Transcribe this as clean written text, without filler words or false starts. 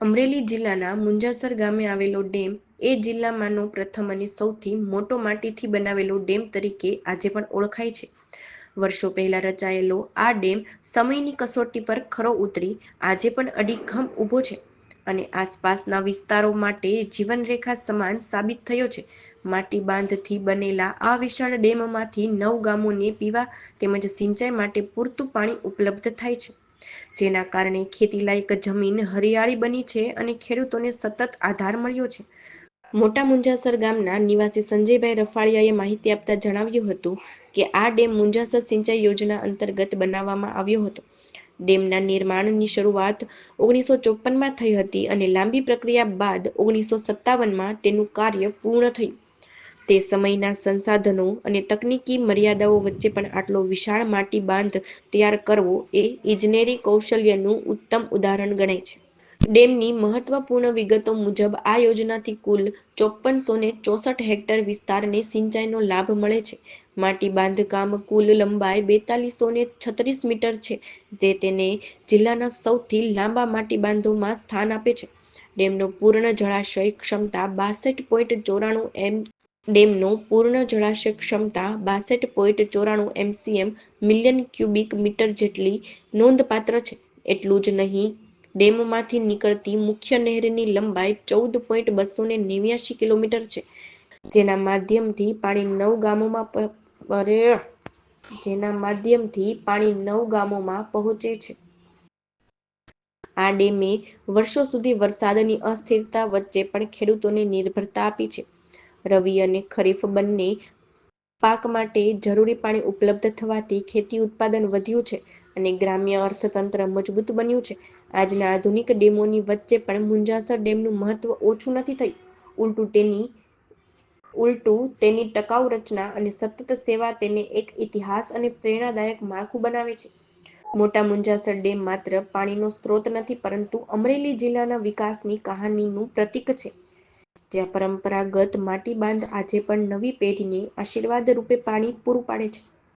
અમરેલી જિલ્લાના મુંજાસર ગામે આવેલો ડેમ એ જિલ્લામાંનો પ્રથમ અને સૌથી મોટો માટીથી બનાવેલો ડેમ તરીકે આજે પણ ઓળખાય છે. વર્ષો પહેલા રચાયેલો આ ડેમ સમયની કસોટી પર ખરો ઉતરી આજે પણ અડીખમ ઊભો છે અને આસપાસના વિસ્તારો માટે જીવનરેખા સમાન સાબિત થયો છે. માટી બાંધથી બનેલા આ વિશાળ ડેમમાંથી 9 ગામોને પીવા તેમજ સિંચાઈ માટે પૂરતું પાણી ઉપલબ્ધ થાય છે, જેના કારણે ખેતીલાયક જમીન હરિયાળી બની છે અને ખેડૂતોને સતત આધાર મળ્યો છે. મોટા મુંજાસર ગામના નિવાસી સંજયભાઈ રફાળિયાએ માહિતી આપતા જણાવ્યું હતું કે આ ડેમ મુંજાસર સિંચાઈ યોજના અંતર્ગત બનાવવામાં આવ્યો હતો. ડેમના નિર્માણની શરૂઆત 1954માં થઈ હતી અને લાંબી પ્રક્રિયા બાદ 1957માં તેનું કાર્ય પૂર્ણ થયું. તે સમયના સંસાધનો અને તકનીકી મર્યાદાઓ વચ્ચે પણ આટલો વિશાળ માટી બાંધ તૈયાર કરવો એ ઇજનેરી કૌશલ્યનું ઉત્તમ ઉદાહરણ ગણાય છે. ડેમની મહત્વપૂર્ણ વિગતો મુજબ આ યોજનાથી કુલ 5464 હેક્ટર વિસ્તારને સિંચાઈનો લાભ મળે છે. માટી બાંધકામ કુલ લંબાઈ 4236 મીટર છે, જે તેને જિલ્લાના સૌથી લાંબા માટી બાંધોમાં સ્થાન આપે છે. ડેમનો પૂર્ણ જળાશય ક્ષમતા 62.94 ડેમનો પૂર્ણ જળાશય ક્ષમતા 62.94 MCM મિલિયન ક્યુબિક મીટર જેટલી નોંધપાત્ર છે. એટલું જ નહીં, ડેમમાંથી નીકળતી મુખ્ય નહેરની લંબાઈ 14.289 કિલોમીટર છે, જેના માધ્યમથી પાણી 9 ગામોમાં પહોંચે છે. આ ડેમે વર્ષો સુધી વરસાદની અસ્થિરતા વચ્ચે પણ ખેડૂતોને નિર્ભરતા આપી છે. રવિ અને ખરીફ બંને પાક માટે જરૂરી પાણી ઉપલબ્ધ થવાથી ખેતી ઉત્પાદન વધ્યું છે અને ગ્રામ્ય અર્થતંત્ર મજબૂત બન્યું છે. આજના આધુનિક ડેમોની વચ્ચે પણ મુંજાસર ડેમનું મહત્વ ઓછું નથી થયું. ઉલટું તેની ટકાઉ રચના અને સતત સેવા તેને એક ઇતિહાસ અને પ્રેરણાદાયક માળખું બનાવે છે. મોટા મુંજાસર ડેમ માત્ર પાણીનો સ્ત્રોત નથી, પરંતુ અમરેલી જિલ્લાના વિકાસની કહાનીનું પ્રતીક છે, જ્યાં પરંપરાગત માટી બાંધ આજે પણ નવી પેઢીને આશીર્વાદ રૂપે પાણી પૂરું પાડે છે.